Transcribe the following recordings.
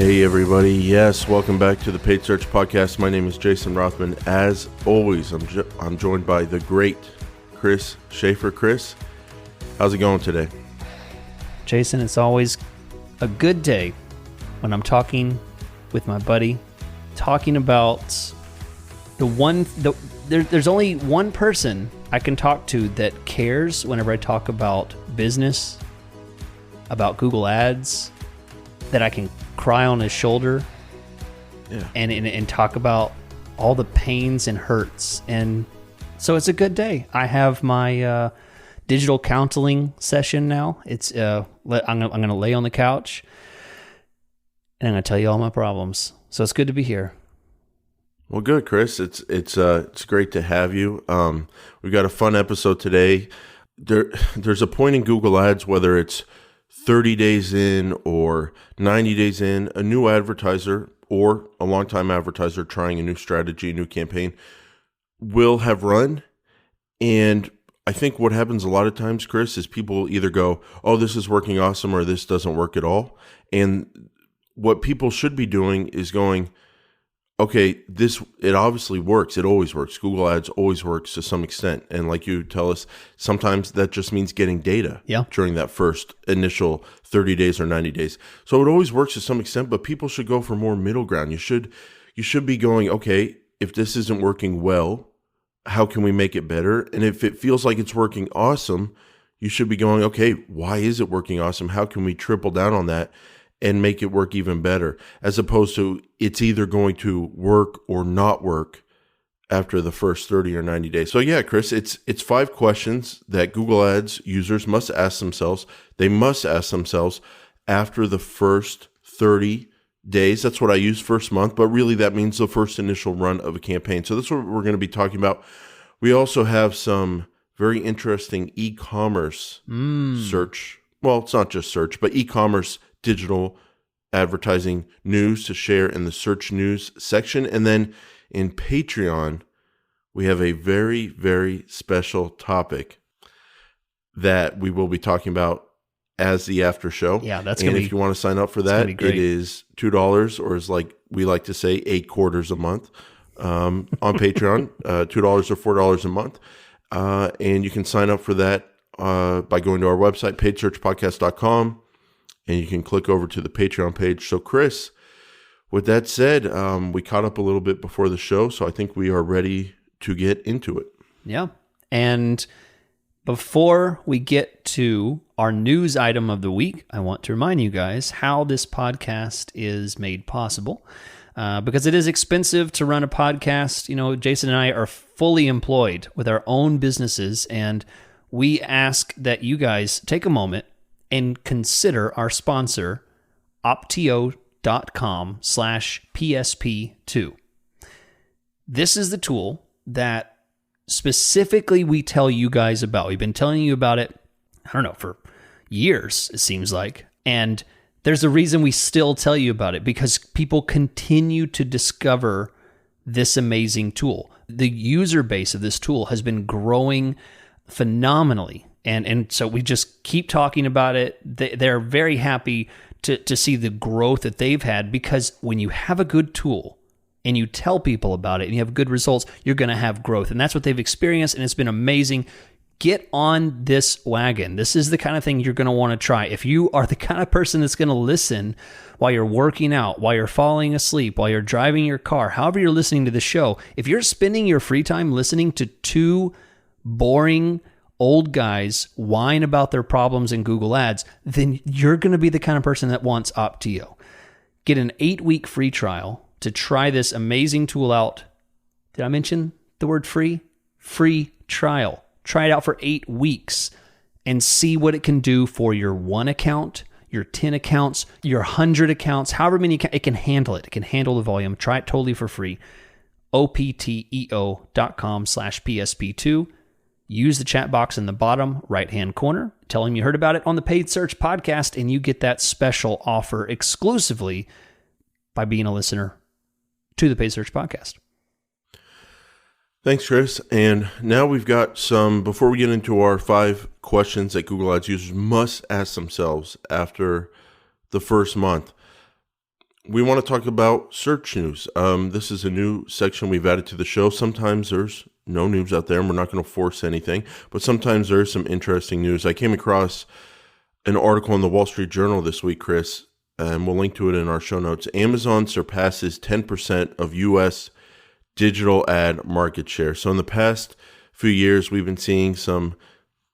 Hey everybody, yes, welcome back to the Paid Search Podcast. My name is Jason Rothman. As always, I'm joined by the great Chris Schaefer. Chris, how's it going today? Jason, it's always a good day when I'm talking with my buddy, talking about there's only one person I can talk to that cares whenever I talk about business, about Google Ads, that I can cry on his shoulder and talk about all the pains and hurts. And so it's a good day. I have my digital counseling session now. It's I'm going to lay on the couch and I'm going to tell you all my problems. So it's good to be here. Well, good, Chris. It's great to have you. We've got a fun episode today. There's a point in Google Ads, whether it's 30 days in or 90 days in, a new advertiser or a longtime advertiser trying a new strategy, a new campaign will have run. And I think what happens a lot of times, Chris, is people either go, oh, this is working awesome, or this doesn't work at all. And what people should be doing is going, okay, it obviously works. It always works. Google Ads always works to some extent. And like you tell us, sometimes that just means getting data during that first initial 30 days or 90 days. So it always works to some extent, but people should go for more middle ground. You should be going, okay, if this isn't working well, how can we make it better? And if it feels like it's working awesome, you should be going, okay, why is it working awesome? How can we triple down on that and make it work even better, as opposed to it's either going to work or not work after the first 30 or 90 days. So yeah, Chris, it's 5 questions that Google Ads users must ask themselves. They must ask themselves after the first 30 days. That's what I use, first month, but really that means the first initial run of a campaign. So that's what we're going to be talking about. We also have some very interesting e-commerce search. Well, it's not just search, but e-commerce digital advertising news to share in the search news section. And then in Patreon, we have a very, very special topic that we will be talking about as the after show. Yeah, that's going to be. And if you want to sign up for that, it is $2, or as like we like to say, 8 quarters a month on Patreon, $2 or $4 a month. And you can sign up for that by going to our website, paidsearchpodcast.com. And you can click over to the Patreon page. So, Chris, with that said, we caught up a little bit before the show, so I think we are ready to get into it. Yeah. And before we get to our news item of the week, I want to remind you guys how this podcast is made possible. Because it is expensive to run a podcast. You know, Jason and I are fully employed with our own businesses, and we ask that you guys take a moment and consider our sponsor, optio.com/PSP2. This is the tool that specifically we tell you guys about. We've been telling you about it, I don't know, for years, it seems like. And there's a reason we still tell you about it, because people continue to discover this amazing tool. The user base of this tool has been growing phenomenally. And so we just keep talking about it. They're very happy to see the growth that they've had, because when you have a good tool and you tell people about it and you have good results, you're going to have growth. And that's what they've experienced, and it's been amazing. Get on this wagon. This is the kind of thing you're going to want to try. If you are the kind of person that's going to listen while you're working out, while you're falling asleep, while you're driving your car, however you're listening to the show, if you're spending your free time listening to 2 boring old guys whine about their problems in Google Ads, then you're going to be the kind of person that wants Optio. Get an 8-week free trial to try this amazing tool out. Did I mention the word free? Free trial. Try it out for 8 weeks and see what it can do for your 1 account, your 10 accounts, your 100 accounts, however many it can handle it. It can handle the volume. Try it totally for free. opteo.com/PSP2. Use the chat box in the bottom right-hand corner. Tell him you heard about it on the Paid Search Podcast, and you get that special offer exclusively by being a listener to the Paid Search Podcast. Thanks, Chris. And now we've got some, before we get into our 5 questions that Google Ads users must ask themselves after the first month. we want to talk about search news. This is a new section we've added to the show. Sometimes there's no news out there, and we're not going to force anything, but sometimes there's some interesting news. I came across an article in the Wall Street Journal this week, Chris, and we'll link to it in our show notes. Amazon surpasses 10% of U.S. digital ad market share. So in the past few years, we've been seeing some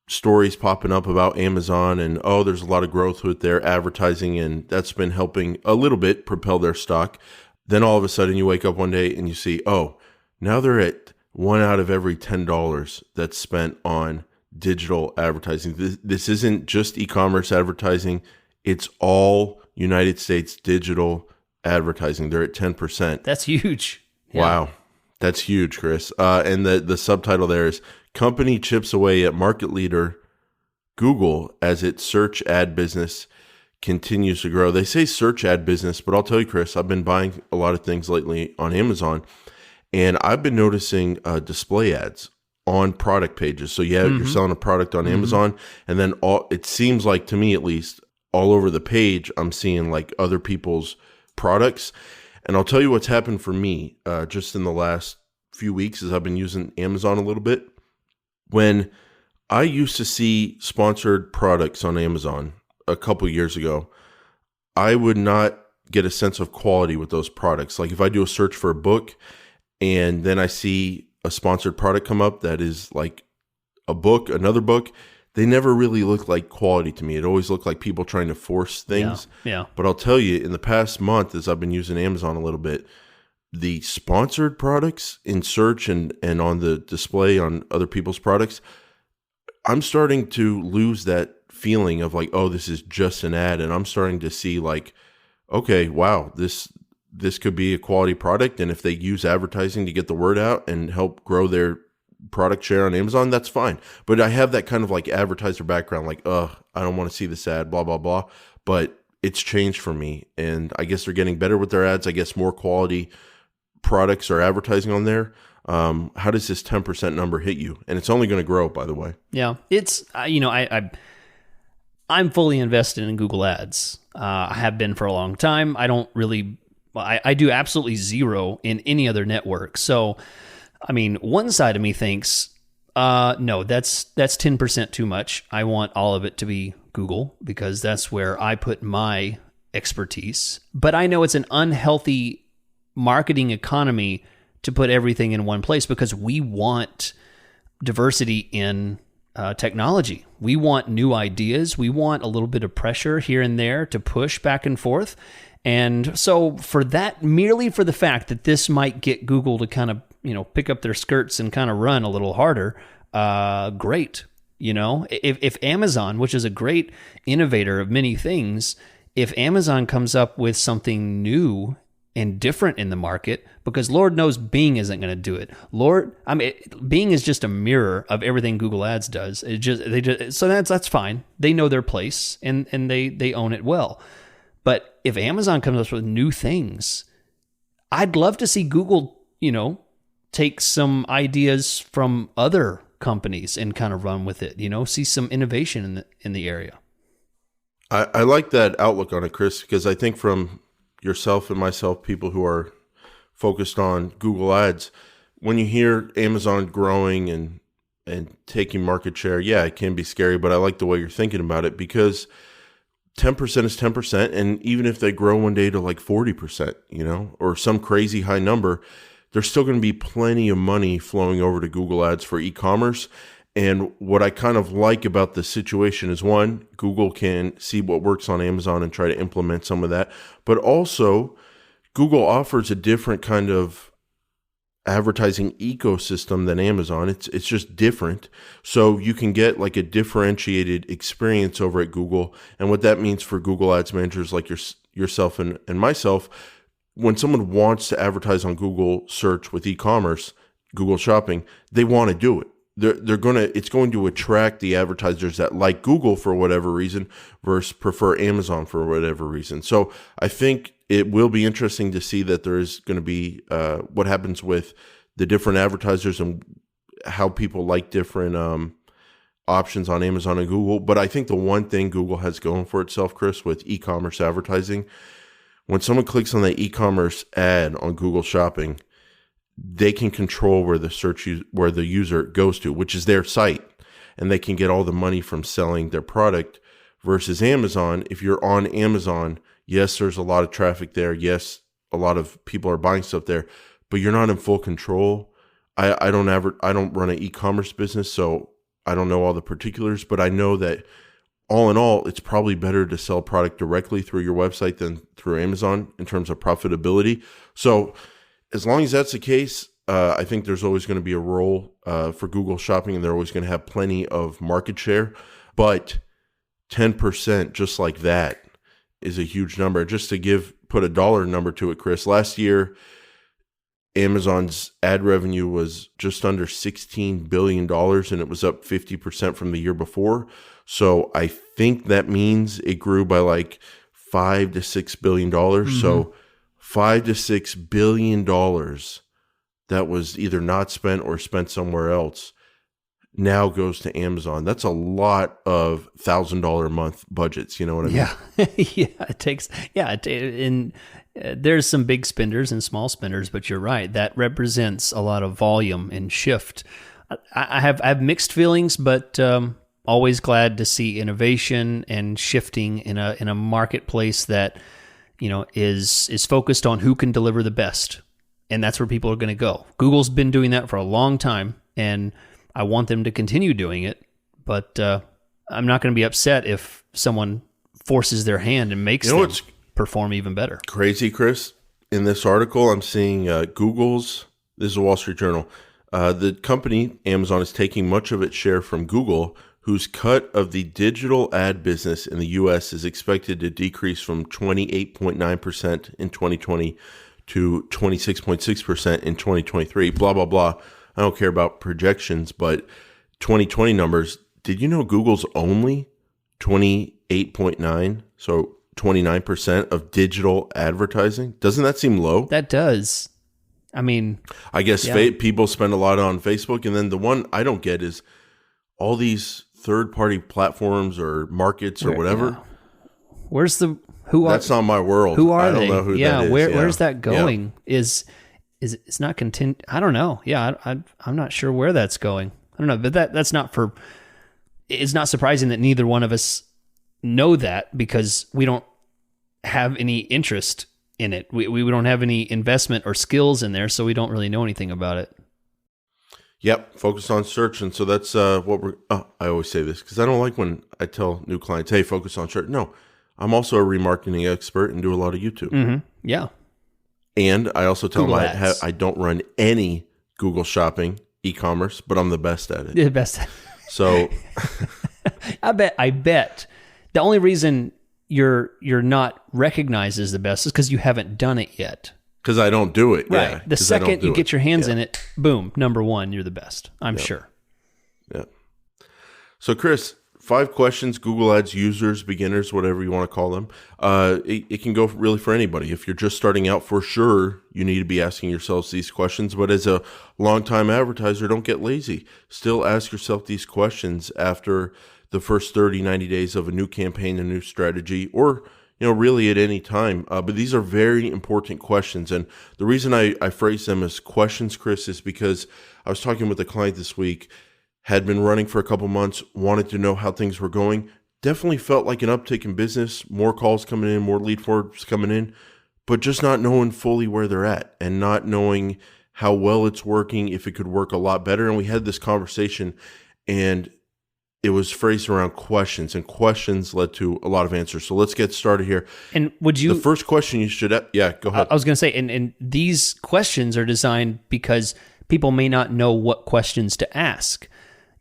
stories popping up about Amazon and, there's a lot of growth with their advertising, and that's been helping a little bit propel their stock. Then all of a sudden you wake up one day and you see, now they're at 1 out of every $10 that's spent on digital advertising. This isn't just e-commerce advertising. It's all United States digital advertising. They're at 10%. That's huge. Yeah. Wow. That's huge, Chris. And the subtitle there is Company Chips Away at Market Leader Google as its search ad business continues to grow. They say search ad business, but I'll tell you, Chris, I've been buying a lot of things lately on Amazon, and I've been noticing display ads on product pages. So you're selling a product on Amazon, and then it seems like, to me at least, all over the page, I'm seeing like other people's products. And I'll tell you what's happened for me just in the last few weeks as I've been using Amazon a little bit. When I used to see sponsored products on Amazon a couple years ago, I would not get a sense of quality with those products. Like if I do a search for a book and then I see a sponsored product come up that is like a book, another book, they never really look like quality to me. It always looked like people trying to force things. Yeah. But I'll tell you, in the past month, as I've been using Amazon a little bit, the sponsored products in search and on the display on other people's products, I'm starting to lose that feeling of like, this is just an ad. And I'm starting to see like, okay, wow, this could be a quality product. And if they use advertising to get the word out and help grow their product share on Amazon, that's fine. But I have that kind of like advertiser background, like, I don't want to see this ad, blah, blah, blah. But it's changed for me. And I guess they're getting better with their ads. I guess more quality products are advertising on there. How does this 10% number hit you? And it's only going to grow, by the way. Yeah. It's, I'm fully invested in Google Ads. I have been for a long time. I don't really, I do absolutely zero in any other network. So, I mean, one side of me thinks, no, that's 10% too much. I want all of it to be Google because that's where I put my expertise. But I know it's an unhealthy marketing economy to put everything in one place because we want diversity in technology. We want new ideas. We want a little bit of pressure here and there to push back and forth. And so for that, merely for the fact that this might get Google to kind of, pick up their skirts and kind of run a little harder, great. If Amazon, which is a great innovator of many things, if Amazon comes up with something new and different in the market, because Lord knows Bing isn't going to do it. Bing is just a mirror of everything Google Ads does. So that's fine. They know their place and they own it well. But if Amazon comes up with new things, I'd love to see Google, take some ideas from other companies and kind of run with it, see some innovation in the area. I like that outlook on it, Chris, because I think from yourself and myself, people who are focused on Google Ads, when you hear Amazon growing and taking market share, yeah, it can be scary, but I like the way you're thinking about it because 10% is 10%. And even if they grow one day to like 40%, or some crazy high number, there's still going to be plenty of money flowing over to Google Ads for e-commerce. And what I kind of like about the situation is, one, Google can see what works on Amazon and try to implement some of that. But also, Google offers a different kind of advertising ecosystem than Amazon. It's just different. So you can get like a differentiated experience over at Google. And what that means for Google Ads managers like yourself and myself, when someone wants to advertise on Google search with e-commerce, Google Shopping, they want to do it. It's going to attract the advertisers that like Google for whatever reason versus prefer Amazon for whatever reason. So I think it will be interesting to see that there is going to be what happens with the different advertisers and how people like different options on Amazon and Google. But I think the one thing Google has going for itself, Chris, with e-commerce advertising, when someone clicks on the e-commerce ad on Google Shopping, they can control where where the user goes to, which is their site, and they can get all the money from selling their product. Versus Amazon, if you're on Amazon, yes, there's a lot of traffic there. Yes, a lot of people are buying stuff there, but you're not in full control. I don't run an e-commerce business, so I don't know all the particulars, but I know that all in all, it's probably better to sell product directly through your website than through Amazon in terms of profitability. So as long as that's the case, I think there's always going to be a role for Google Shopping, and they're always going to have plenty of market share. But 10%, just like that, is a huge number. Just to put a dollar number to it, Chris, last year, Amazon's ad revenue was just under $16 billion, and it was up 50% from the year before. So I think that means it grew by like $5 to $6 billion. Mm-hmm. So $5 to $6 billion that was either not spent or spent somewhere else now goes to Amazon. That's a lot of $1,000 a month budgets. You know what I mean? Yeah. There's some big spenders and small spenders, but you're right. That represents a lot of volume and shift. I have mixed feelings, but always glad to see innovation and shifting in a marketplace that, is focused on who can deliver the best. And that's where people are going to go. Google's been doing that for a long time, and I want them to continue doing it, but I'm not going to be upset if someone forces their hand and makes them perform even better. Crazy, Chris. In this article, I'm seeing this is a Wall Street Journal, the company, Amazon, is taking much of its share from Google, whose cut of the digital ad business in the U.S. is expected to decrease from 28.9% in 2020 to 26.6% in 2023, blah, blah, blah. I don't care about projections, but 2020 numbers, did you know Google's only 28.9, so 29% of digital advertising? Doesn't that seem low? That does. I mean, I guess people spend a lot on Facebook, and then the one I don't get is all these third-party platforms or markets or whatever. Yeah. That's not my world. Who are they? I don't know who yeah, that is. Where's that going? Yeah. It's not content? I don't know. Yeah, I'm not sure where that's going. I don't know, but that's not for. It's not surprising that neither one of us know that, because we don't have any interest in it. We don't have any investment or skills in there, so we don't really know anything about it. Yep, focus on search, and so that's what we're. I always say this because I don't like when I tell new clients, "Hey, focus on search." No, I'm also a remarketing expert and do a lot of YouTube. Mm-hmm. Yeah. And I also tell them I don't run any Google Shopping e-commerce, but I'm the best at it. The best. So I bet the only reason you're not recognized as the best is because you haven't done it yet. Because I don't do it. Right. Yeah, the second you get your hands in it, boom, number one, you're the best. I'm sure. Yeah. So Chris, 5 questions Google Ads users, beginners, whatever you want to call them. It can go really for anybody. If you're just starting out, for sure, you need to be asking yourselves these questions. But as a longtime advertiser, don't get lazy. Still ask yourself these questions after the first 30, 90 days of a new campaign, a new strategy, or really at any time. But these are very important questions. And the reason I phrase them as questions, Chris, is because I was talking with a client this week, had been running for a couple months, wanted to know how things were going, definitely felt like an uptick in business, more calls coming in, more lead forms coming in, but just not knowing fully where they're at and not knowing how well it's working, if it could work a lot better. And we had this conversation, and it was phrased around questions, and questions led to a lot of answers. So let's get started here. And the first question you should, go ahead. I was going to say, and these questions are designed because people may not know what questions to ask.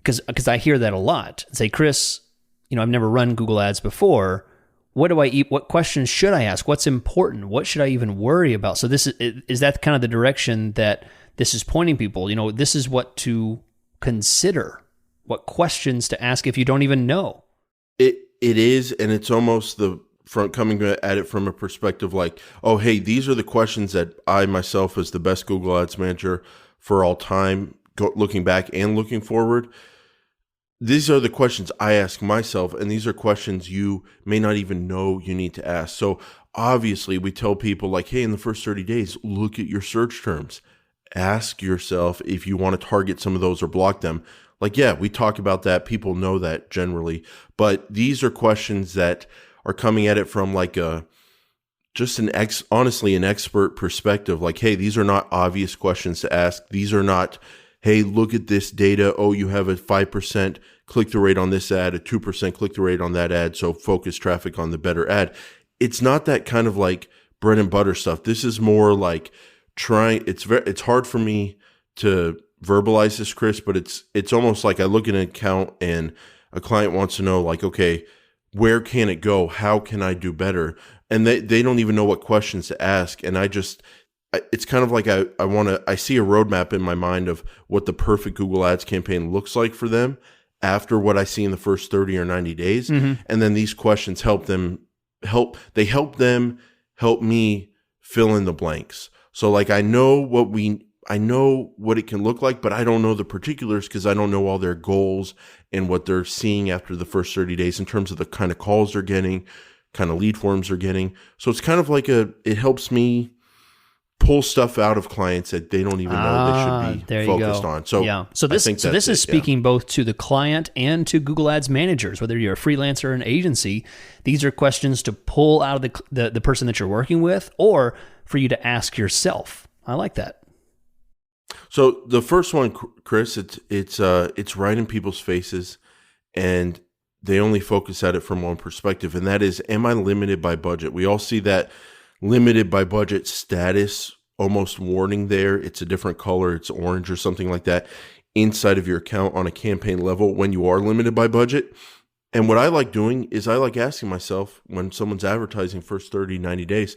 Because I hear that a lot. Say, Chris, I've never run Google Ads before. What do I eat? What questions should I ask? What's important? What should I even worry about? So is that kind of the direction that this is pointing people? This is what to consider, what questions to ask if you don't even know. It is, and it's almost coming at it from a perspective like, oh, hey, these are the questions that I myself, as the best Google Ads manager for all time, looking back and looking forward, these are the questions I ask myself, and these are questions you may not even know you need to ask. So obviously we tell people like, hey, in the first 30 days, look at your search terms. Ask yourself if you want to target some of those or block them. Like, yeah, we talk about that. People know that generally, but these are questions that are coming at it from like honestly, an expert perspective. Like, hey, these are not obvious questions to ask. These are not, hey, look at this data. Oh, you have a 5% click-through rate on this ad, a 2% click-through rate on that ad. So focus traffic on the better ad. It's not that kind of like bread and butter stuff. This is more like it's hard for me to verbalize this, Chris, but it's almost like I look at an account and a client wants to know like, okay, where can it go? How can I do better? And they don't even know what questions to ask. And it's kind of like I see a roadmap in my mind of what the perfect Google Ads campaign looks like for them after what I see in the first 30 or 90 days. Mm-hmm. And then these questions help them help me fill in the blanks. So like I know what it can look like, but I don't know the particulars because I don't know all their goals and what they're seeing after the first 30 days in terms of the kind of calls they're getting, kind of lead forms they're getting. So it's kind of like it helps me pull stuff out of clients that they don't even know they should be focused on. So yeah. So this is speaking both to the client and to Google Ads managers, whether you're a freelancer or an agency. These are questions to pull out of the person that you're working with, or for you to ask yourself. I like that. So the first one, Chris, it's right in people's faces, and they only focus at it from one perspective, and that is, am I limited by budget? We all see that limited by budget status almost warning there. It's a different color. It's orange or something like that inside of your account on a campaign level when you are limited by budget. And what I like doing is I like asking myself when someone's advertising first 30, 90 days,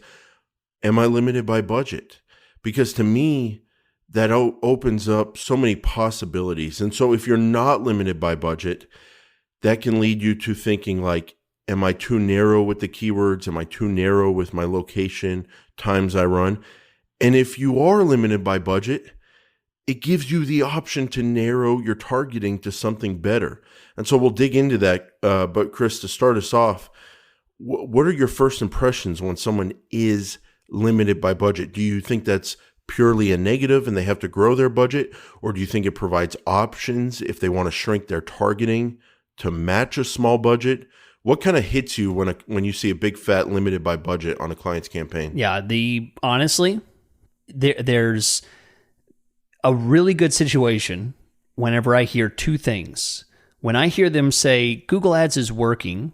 am I limited by budget? Because to me, that opens up so many possibilities. And so if you're not limited by budget, that can lead you to thinking like, am I too narrow with the keywords? Am I too narrow with my location, times I run? And if you are limited by budget, it gives you the option to narrow your targeting to something better. And so we'll dig into that. But Chris, to start us off, what are your first impressions when someone is limited by budget? Do you think that's purely a negative and they have to grow their budget? Or do you think it provides options if they want to shrink their targeting to match a small budget? What kind of hits you when you see a big fat limited by budget on a client's campaign? Yeah, honestly, there's a really good situation whenever I hear two things. When I hear them say Google Ads is working,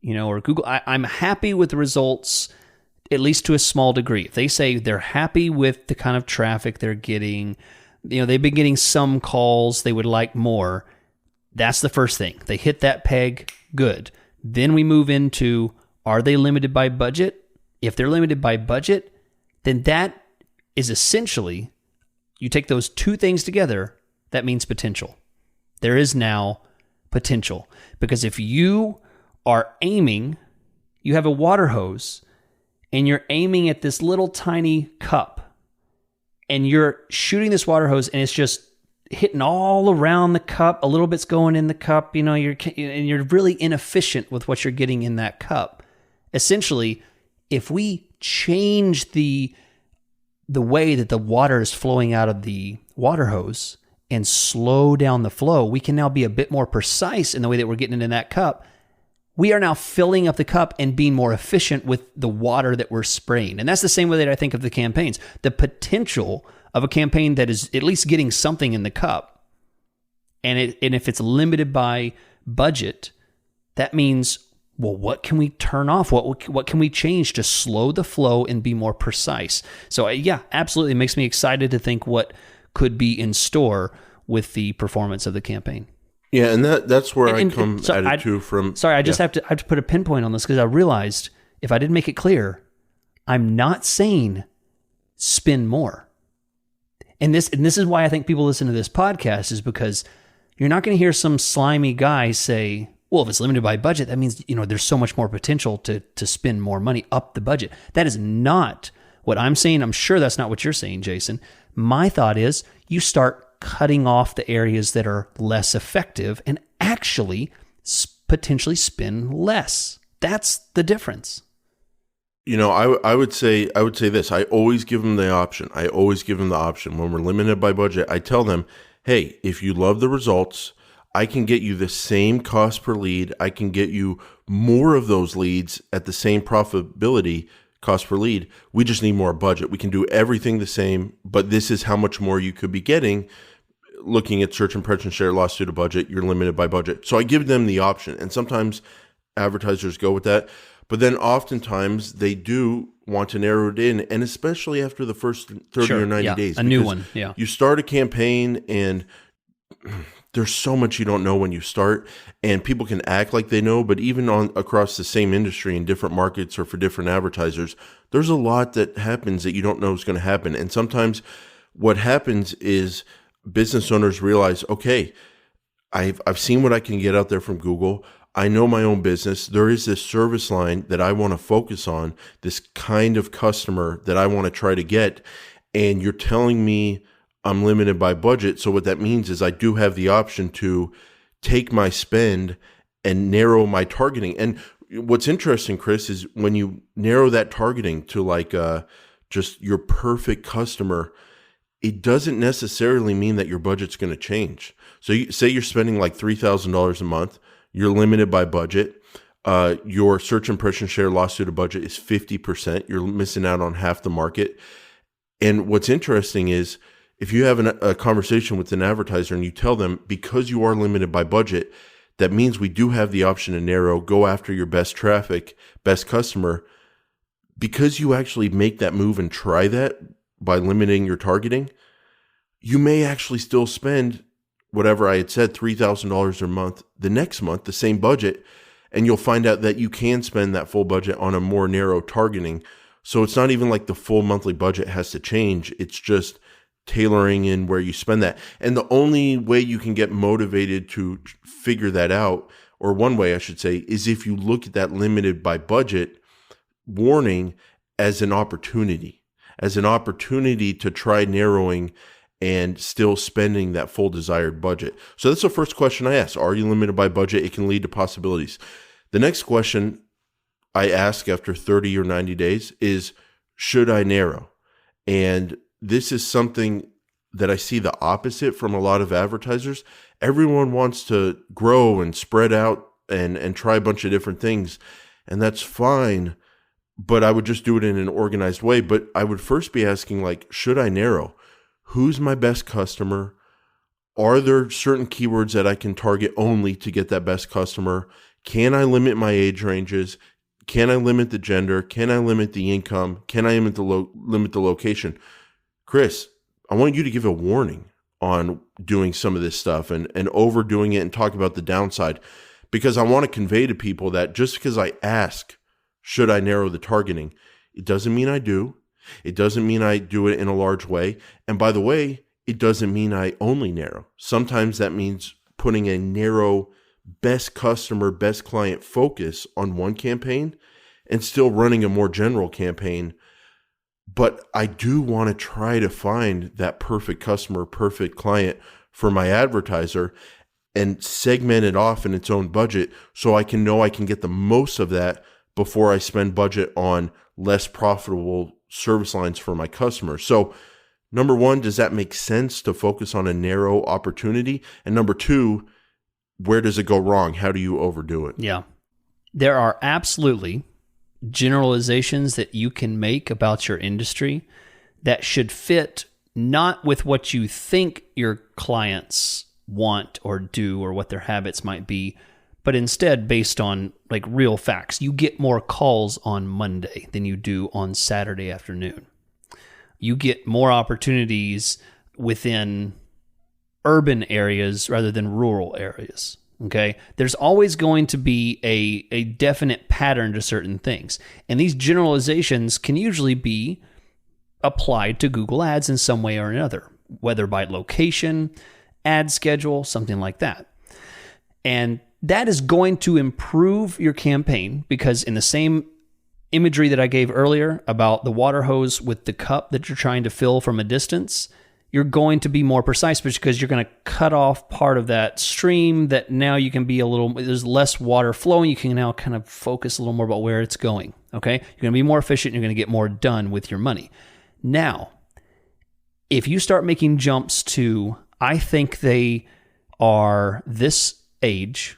or Google, I'm happy with the results, at least to a small degree. If they say they're happy with the kind of traffic they're getting, they've been getting some calls, they would like more. That's the first thing. They hit that peg, good. Then we move into, are they limited by budget? If they're limited by budget, then that is essentially, you take those two things together, that means potential. There is now potential. Because if you are aiming, you have a water hose, and you're aiming at this little tiny cup, and you're shooting this water hose, and it's just hitting all around the cup. A little bit's going in the cup. You're really inefficient with what you're getting in that cup. Essentially, if we change the way that the water is flowing out of the water hose and slow down the flow, we can now be a bit more precise in the way that we're getting it in that cup. We are now filling up the cup and being more efficient with the water that we're spraying. And that's the same way that I think of the campaigns. The potential of a campaign that is at least getting something in the cup, and if it's limited by budget, that means, well, what can we turn off? What can we change to slow the flow and be more precise? So yeah, absolutely, it makes me excited to think what could be in store with the performance of the campaign. Yeah, and that's where I come at it too from. Sorry, I just have to put a pinpoint on this because I realized if I didn't make it clear, I'm not saying spend more. And this is why I think people listen to this podcast, is because you're not going to hear some slimy guy say, well, if it's limited by budget, that means, there's so much more potential to spend more money up the budget. That is not what I'm saying. I'm sure that's not what you're saying, Jason. My thought is you start cutting off the areas that are less effective and actually potentially spend less. That's the difference. I would say this. I always give them the option. When we're limited by budget, I tell them, hey, if you love the results, I can get you the same cost per lead. I can get you more of those leads at the same profitability cost per lead. We just need more budget. We can do everything the same, but this is how much more you could be getting. Looking at search impression share loss due to budget, you're limited by budget. So I give them the option, and sometimes advertisers go with that. But then oftentimes they do want to narrow it in, and especially after the first 30 or 90 days. A new one, yeah. You start a campaign, and there's so much you don't know when you start, and people can act like they know, but even across the same industry in different markets or for different advertisers, there's a lot that happens that you don't know is going to happen. And sometimes what happens is business owners realize, okay, I've seen what I can get out there from Google. I know my own business. There is this service line that I want to focus on, this kind of customer that I want to try to get. And you're telling me I'm limited by budget. So what that means is I do have the option to take my spend and narrow my targeting. And what's interesting, Chris, is when you narrow that targeting to like just your perfect customer, it doesn't necessarily mean that your budget's going to change. So say you're spending like $3,000 a month. You're limited by budget. Your search impression share loss due to budget is 50%. You're missing out on half the market. And what's interesting is if you have a conversation with an advertiser and you tell them, because you are limited by budget, that means we do have the option to narrow, go after your best traffic, best customer. Because you actually make that move and try that by limiting your targeting, you may actually still spend whatever I had said, $3,000 a month, the next month, the same budget, and you'll find out that you can spend that full budget on a more narrow targeting. So it's not even like the full monthly budget has to change. It's just tailoring in where you spend that. And the only way you can get motivated to figure that out, or one way I should say, is if you look at that limited by budget warning as an opportunity to try narrowing and still spending that full desired budget. So that's the first question I ask. Are you limited by budget? It can lead to possibilities. The next question I ask after 30 or 90 days is, should I narrow? And this is something that I see the opposite from a lot of advertisers. Everyone wants to grow and spread out and try a bunch of different things. And that's fine, but I would just do it in an organized way. But I would first be asking, like, should I narrow? Who's my best customer? Are there certain keywords that I can target only to get that best customer? Can I limit my age ranges? Can I limit the gender? Can I limit the income? Can I limit the location? Chris, I want you to give a warning on doing some of this stuff and overdoing it and talk about the downside, because I want to convey to people that just because I ask, should I narrow the targeting, it doesn't mean I do. It doesn't mean I do it in a large way. And by the way, it doesn't mean I only narrow. Sometimes that means putting a narrow best customer, best client focus on one campaign and still running a more general campaign. But I do want to try to find that perfect customer, perfect client for my advertiser and segment it off in its own budget so I can know I can get the most of that before I spend budget on less profitable service lines for my customers. So number one, does that make sense to focus on a narrow opportunity? And number two, where does it go wrong? How do you overdo it? Yeah. There are absolutely generalizations that you can make about your industry that should fit not with what you think your clients want or do or what their habits might be, but instead based on like real facts. You get more calls on Monday than you do on Saturday afternoon. You get more opportunities within urban areas rather than rural areas. Okay. There's always going to be a definite pattern to certain things. And these generalizations can usually be applied to Google Ads in some way or another, whether by location, ad schedule, something like that. And that is going to improve your campaign because in the same imagery that I gave earlier about the water hose with the cup that you're trying to fill from a distance, you're going to be more precise because you're going to cut off part of that stream that now you can be there's less water flowing. You can now kind of focus a little more about where it's going. Okay. You're going to be more efficient. You're going to get more done with your money. Now, if you start making jumps to, I think they are this age,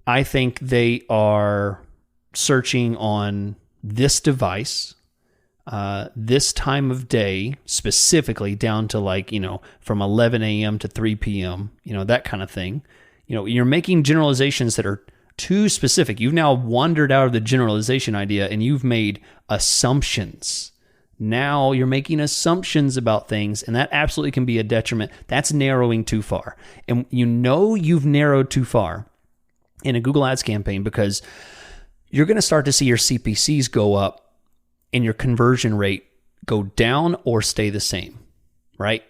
I think they are searching on this device, this time of day, specifically down to from 11 a.m. to 3 p.m., that kind of thing. You're making generalizations that are too specific. You've now wandered out of the generalization idea and you've made assumptions. Now you're making assumptions about things, and that absolutely can be a detriment. That's narrowing too far. And you've narrowed too far in a Google Ads campaign because you're going to start to see your CPCs go up and your conversion rate go down or stay the same, right?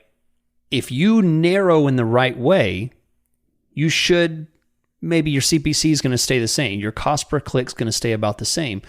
If you narrow in the right way, maybe your CPC is going to stay the same. Your cost per click is going to stay about the same.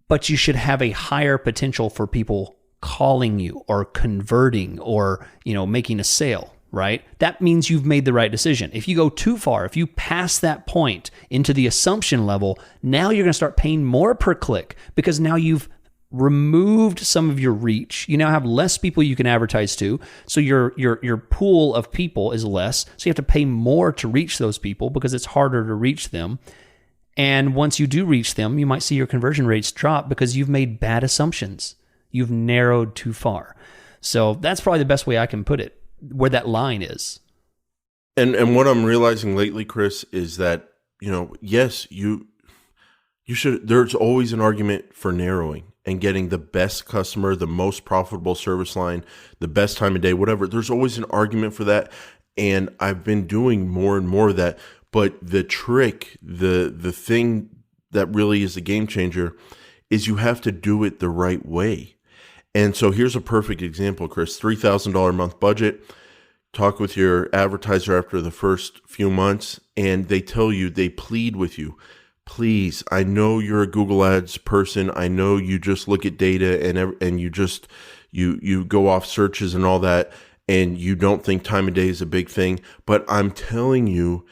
But you should have a higher potential for people calling you or converting or, making a sale, right? That means you've made the right decision. If you go too far, if you pass that point into the assumption level, now you're going to start paying more per click because now you've removed some of your reach. You now have less people you can advertise to. So your pool of people is less. So you have to pay more to reach those people because it's harder to reach them. And once you do reach them, you might see your conversion rates drop because you've made bad assumptions. You've narrowed too far. So that's probably the best way I can put it, where that line is. And what I'm realizing lately, Chris, is that, yes, you should, there's always an argument for narrowing and getting the best customer, the most profitable service line, the best time of day, whatever. There's always an argument for that. And I've been doing more and more of that. But the trick, the thing that really is the game changer is you have to do it the right way. And so here's a perfect example, Chris. $3,000 a month budget. Talk with your advertiser after the first few months, and they plead with you. Please, I know you're a Google Ads person. I know you just look at data and you go off searches and all that, and you don't think time of day is a big thing. But I'm telling you,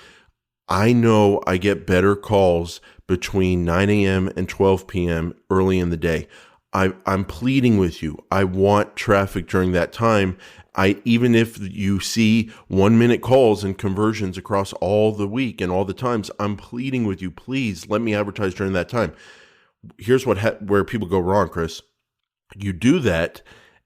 I know I get better calls between 9 a.m. and 12 p.m. early in the day. I'm pleading with you. I want traffic during that time. Even if you see 1 minute calls and conversions across all the week and all the times, I'm pleading with you. Please let me advertise during that time. Here's where people go wrong, Chris. You do that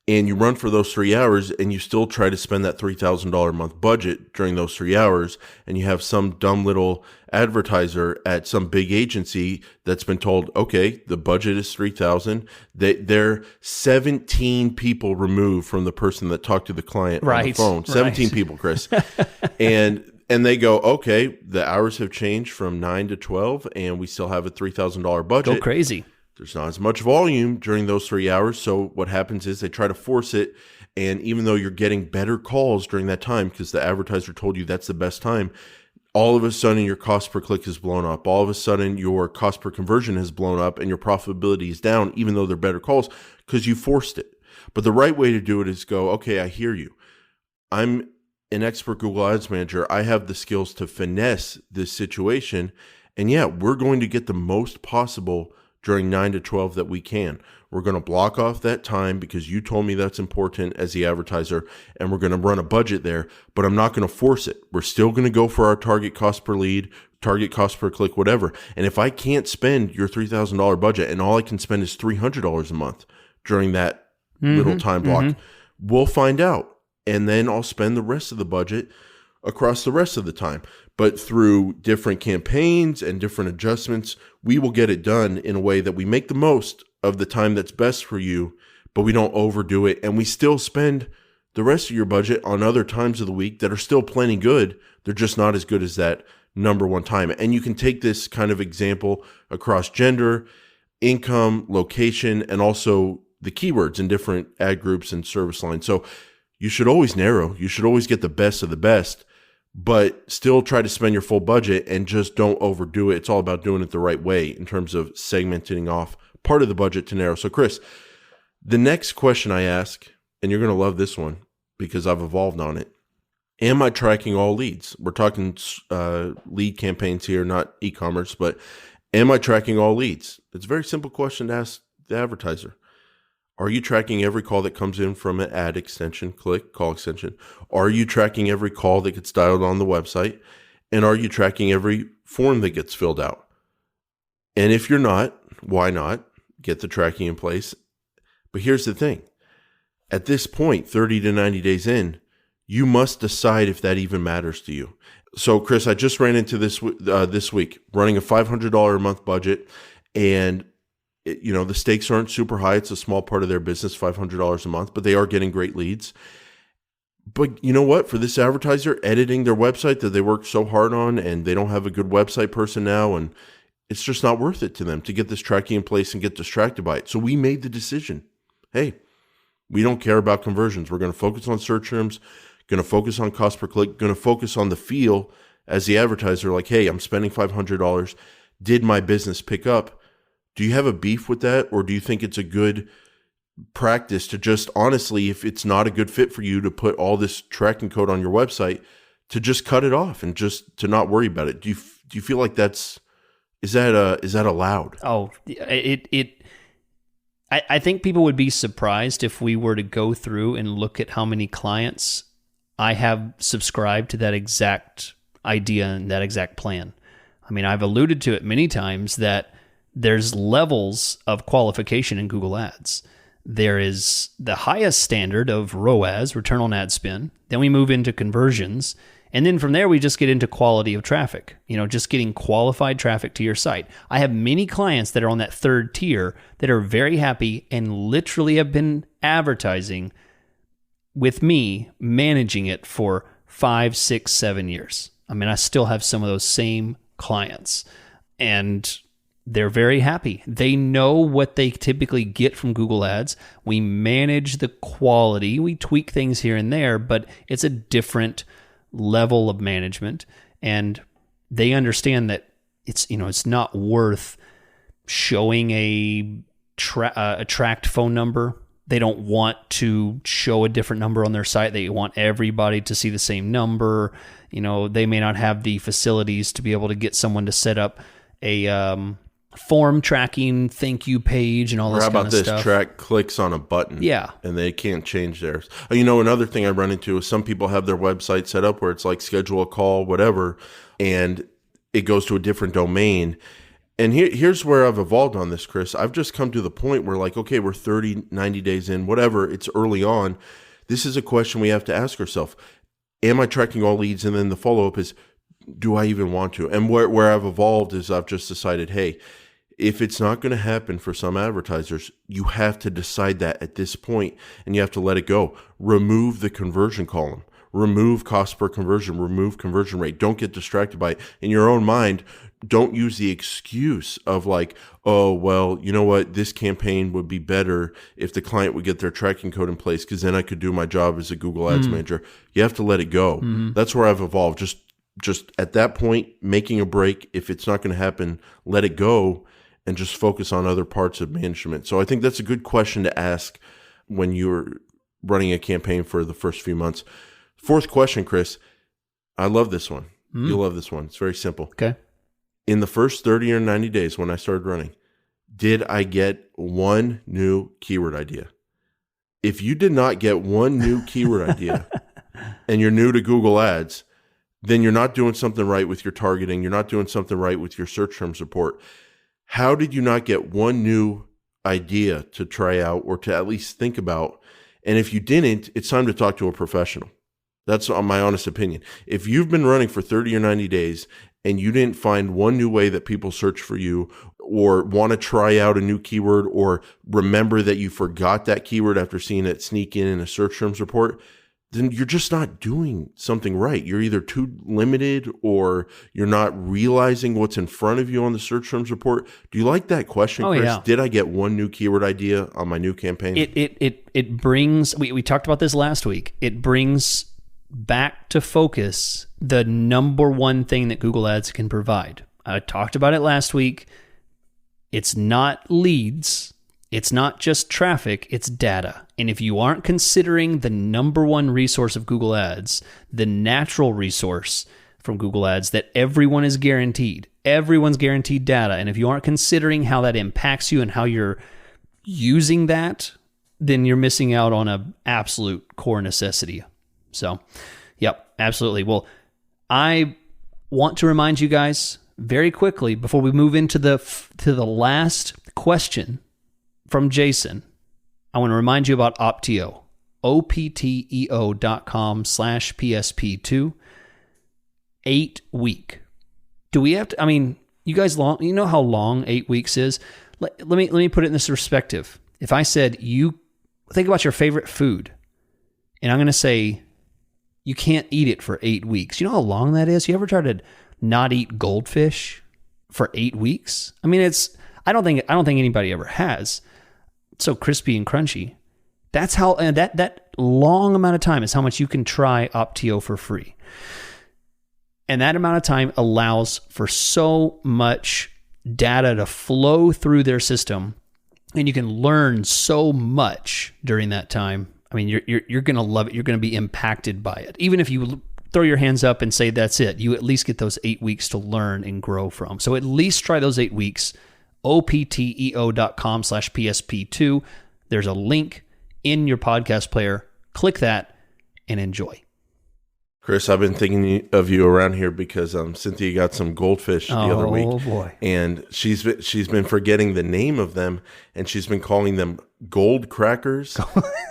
and you run for those 3 hours and you still try to spend that $3,000 a month budget during those 3 hours, and you have some dumb little advertiser at some big agency that's been told, okay, the budget is $3,000. They're 17 people removed from the person that talked to the client on the phone. 17 people, Chris. And they go, okay, the hours have changed from 9 to 12 and we still have a $3,000 budget. Go crazy. There's not as much volume during those 3 hours. So what happens is they try to force it. And even though you're getting better calls during that time because the advertiser told you that's the best time, all of a sudden your cost per click is blown up. All of a sudden your cost per conversion has blown up and your profitability is down, even though they're better calls because you forced it. But the right way to do it is go, okay, I hear you. I'm an expert Google Ads manager. I have the skills to finesse this situation. And yeah, we're going to get the most possible during 9 to 12 that we can. We're going to block off that time because you told me that's important as the advertiser, and we're going to run a budget there, but I'm not going to force it. We're still going to go for our target cost per lead, target cost per click, whatever. And if I can't spend your $3,000 budget and all I can spend is $300 a month during that little time block, we'll find out. And then I'll spend the rest of the budget across the rest of the time. But through different campaigns and different adjustments, we will get it done in a way that we make the most of the time that's best for you, but we don't overdo it. And we still spend the rest of your budget on other times of the week that are still plenty good. They're just not as good as that number one time. And you can take this kind of example across gender, income, location, and also the keywords in different ad groups and service lines. So you should always narrow. You should always get the best of the best, but still try to spend your full budget and just don't overdo it. It's all about doing it the right way in terms of segmenting off part of the budget to narrow. So Chris, the next question I ask and you're going to love this one because I've evolved on it. Am I tracking all leads? We're talking lead campaigns here, not e-commerce, but am I tracking all leads? It's a very simple question to ask the advertiser. Are you tracking every call that comes in from an ad extension, click, call extension? Are you tracking every call that gets dialed on the website? And are you tracking every form that gets filled out? And if you're not, why not? Get the tracking in place. But here's the thing. At this point, 30 to 90 days in, you must decide if that even matters to you. So, Chris, I just ran into this this week, running a $500 a month budget, and the stakes aren't super high. It's a small part of their business, $500 a month, but they are getting great leads. But you know what? For this advertiser, editing their website that they worked so hard on, and they don't have a good website person now, and it's just not worth it to them to get this tracking in place and get distracted by it. So we made the decision. Hey, we don't care about conversions. We're going to focus on search terms, going to focus on cost per click, going to focus on the feel as the advertiser, like, hey, I'm spending $500. Did my business pick up? Do you have a beef with that? Or do you think it's a good practice to just honestly, if it's not a good fit for you to put all this tracking code on your website, to just cut it off and just to not worry about it? Do you feel like is that allowed? Oh, I think people would be surprised if we were to go through and look at how many clients I have subscribed to that exact idea and that exact plan. I mean, I've alluded to it many times that there's levels of qualification in Google Ads. There is the highest standard of ROAS, return on ad spend. Then we move into conversions. And then from there, we just get into quality of traffic, just getting qualified traffic to your site. I have many clients that are on that third tier that are very happy and literally have been advertising with me, managing it for 5, 6, 7 years. I mean, I still have some of those same clients, and they're very happy. They know what they typically get from Google Ads. We manage the quality. We tweak things here and there, but it's a different level of management, and they understand that it's not worth showing a tracked phone number. They don't want to show a different number on their site. They want everybody to see the same number. They may not have the facilities to be able to get someone to set up a form tracking thank you page and all this kind of stuff. How about this? Track clicks on a button. Yeah. And they can't change theirs. Another thing I run into is some people have their website set up where it's like schedule a call, whatever, and it goes to a different domain. And here's where I've evolved on this, Chris. I've just come to the point where okay, we're 30, 90 days in, whatever, it's early on. This is a question we have to ask ourselves. Am I tracking all leads? And then the follow-up is, do I even want to? And where I've evolved is I've just decided, hey, if it's not going to happen for some advertisers, you have to decide that at this point, and you have to let it go. Remove the conversion column. Remove cost per conversion. Remove conversion rate. Don't get distracted by it. In your own mind, don't use the excuse of oh, well, you know what? This campaign would be better if the client would get their tracking code in place because then I could do my job as a Google Ads manager. You have to let it go. Mm-hmm. That's where I've evolved. Just at that point, making a break. If it's not going to happen, let it go and just focus on other parts of management. So I think that's a good question to ask when you're running a campaign for the first few months. Fourth question, Chris. I love this one. You'll love this one. It's very simple. Okay. In the first 30 or 90 days when I started running, did I get one new keyword idea? If you did not get one new keyword idea and you're new to Google Ads, then you're not doing something right with your targeting. You're not doing something right with your search term support. How did you not get one new idea to try out or to at least think about? And if you didn't, it's time to talk to a professional. That's my honest opinion. If you've been running for 30 or 90 days and you didn't find one new way that people search for you or want to try out a new keyword or remember that you forgot that keyword after seeing it sneak in a search terms report, then you're just not doing something right. You're either too limited or you're not realizing what's in front of you on the search terms report. Do you like that question, Chris? Yeah. Did I get one new keyword idea on my new campaign? It brings, we talked about this last week, it brings back to focus the number one thing that Google Ads can provide. I talked about it last week. It's not leads. It's not just traffic, it's data. And if you aren't considering the number one resource of Google Ads, the natural resource from Google Ads that everyone is guaranteed, everyone's guaranteed data. And if you aren't considering how that impacts you and how you're using that, then you're missing out on an absolute core necessity. So, yep, absolutely. Well, I want to remind you guys very quickly before we move into the last question from Jason. I want to remind you about Opteo, opteo.com/PSP2, 8-week. Do we have to, you guys you know how long 8 weeks is? Let me put it in this perspective. If I said, you think about your favorite food, and I'm going to say, you can't eat it for 8 weeks. You know how long that is? You ever tried to not eat goldfish for 8 weeks? I don't think anybody ever has. It's so crispy and crunchy. That's how, that long amount of time is how much you can try Opteo for free. And that amount of time allows for so much data to flow through their system, and you can learn so much during that time. You're going to love it. You're going to be impacted by it. Even if you throw your hands up and say that's it, you at least get those 8 weeks to learn and grow from. So at least try those 8 weeks. opteo.com/PSP2. There's a link in your podcast player. Click that and enjoy. Chris, I've been thinking of you around here because Cynthia got some goldfish the other week. Oh, boy. And she's been forgetting the name of them, and she's been calling them gold crackers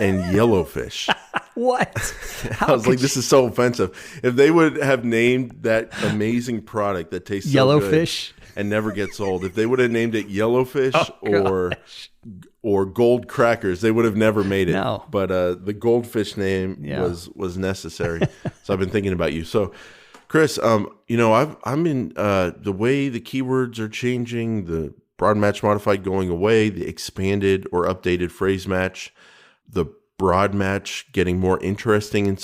and yellowfish. What? I was like, this is so offensive. If they would have named that amazing product that tastes so good and never gets old, if they would have named it yellowfish or gold crackers, they would have never made it. No. But the goldfish name was necessary. So I've been thinking about you. So, Chris, I'm in the way the keywords are changing, the broad match modified going away, the expanded or updated phrase match, the broad match getting more interesting in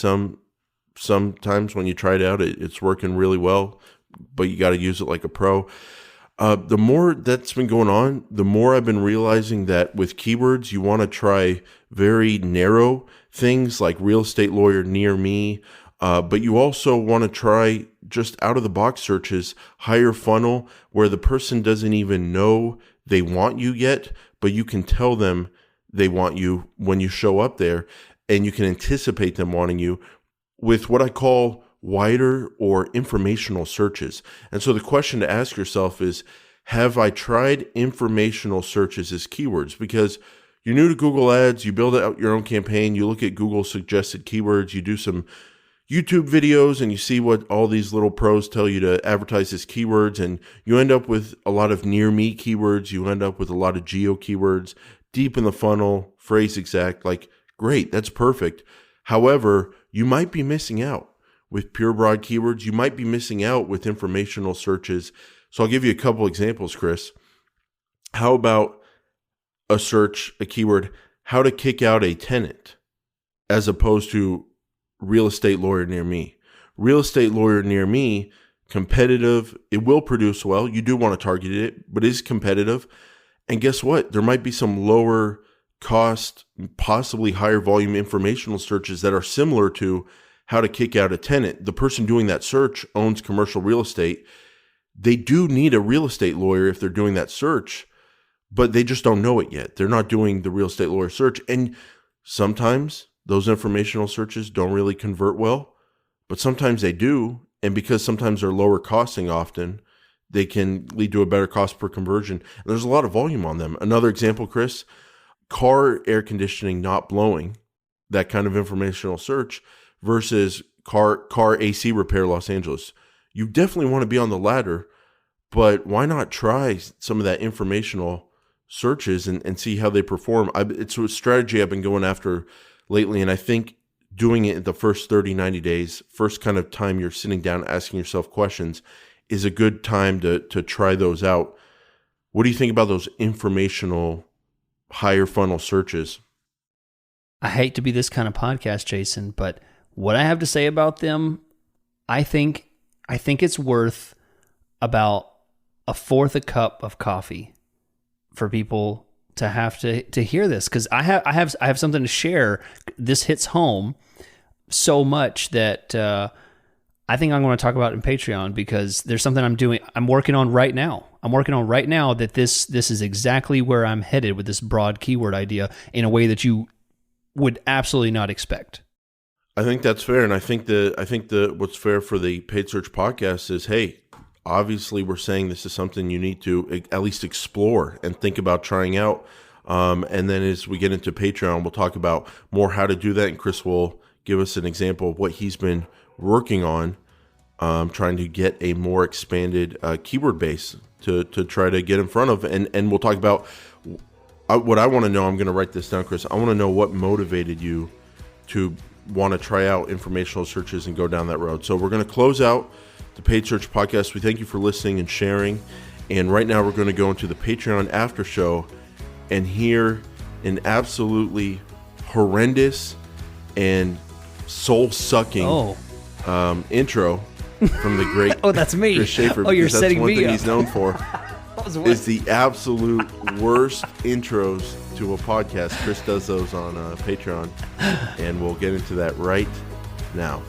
sometimes when you try it out, it's working really well, but you got to use it like a pro. The more that's been going on, the more I've been realizing that with keywords, you want to try very narrow things like real estate lawyer near me, but you also want to try just out of the box searches, higher funnel, where the person doesn't even know they want you yet, but you can tell them they want you when you show up there, and you can anticipate them wanting you with what I call wider or informational searches. And so the question to ask yourself is, have I tried informational searches as keywords? Because you're new to Google Ads, you build out your own campaign, you look at Google suggested keywords, you do some YouTube videos, and you see what all these little pros tell you to advertise as keywords, and you end up with a lot of near me keywords, you end up with a lot of geo keywords, deep in the funnel, phrase exact, like, great, that's perfect. However, you might be missing out with pure broad keywords. You might be missing out with informational searches. So I'll give you a couple examples, Chris. How about a keyword, how to kick out a tenant, as opposed to real estate lawyer near me? Real estate lawyer near me, competitive. It will produce well. You do want to target it, but it is competitive. And guess what? There might be some lower cost, possibly higher volume informational searches that are similar to how to kick out a tenant. The person doing that search owns commercial real estate. They do need a real estate lawyer if they're doing that search, but they just don't know it yet. They're not doing the real estate lawyer search. And sometimes those informational searches don't really convert well, but sometimes they do. And because sometimes they're lower costing often, they can lead to a better cost per conversion. And there's a lot of volume on them. Another example, Chris, car air conditioning not blowing, that kind of informational search, versus car AC repair Los Angeles. You definitely want to be on the latter, but why not try some of that informational searches and see how they perform? It's a strategy I've been going after lately, and I think doing it in the first 30, 90 days, first kind of time you're sitting down asking yourself questions, is a good time to try those out. What do you think about those informational higher funnel searches? I hate to be this kind of podcast, Jason, but what I have to say about them, I think it's worth about a fourth a cup of coffee for people to have to hear this, because I have something to share. This hits home so much that I think I'm going to talk about it in Patreon, because there's something I'm working on right now. That this is exactly where I'm headed with this broad keyword idea in a way that you would absolutely not expect. I think that's fair, and I think what's fair for the Paid Search podcast is, hey, obviously we're saying this is something you need to at least explore and think about trying out. And then as we get into Patreon, we'll talk about more how to do that, and Chris will give us an example of what he's been working on, trying to get a more expanded keyword base to try to get in front of. And we'll talk about what I want to know. I'm going to write this down, Chris. I want to know what motivated you to want to try out informational searches and go down that road. So we're going to close out the Paid Search podcast. We thank you for listening and sharing. And right now we're going to go into the Patreon after show and hear an absolutely horrendous and soul-sucking intro from the great oh, that's me. Chris Schaefer. Oh, you're because setting that's one me thing up. he's known for. Is the absolute worst intros to a podcast. Chris does those on Patreon, and we'll get into that right now.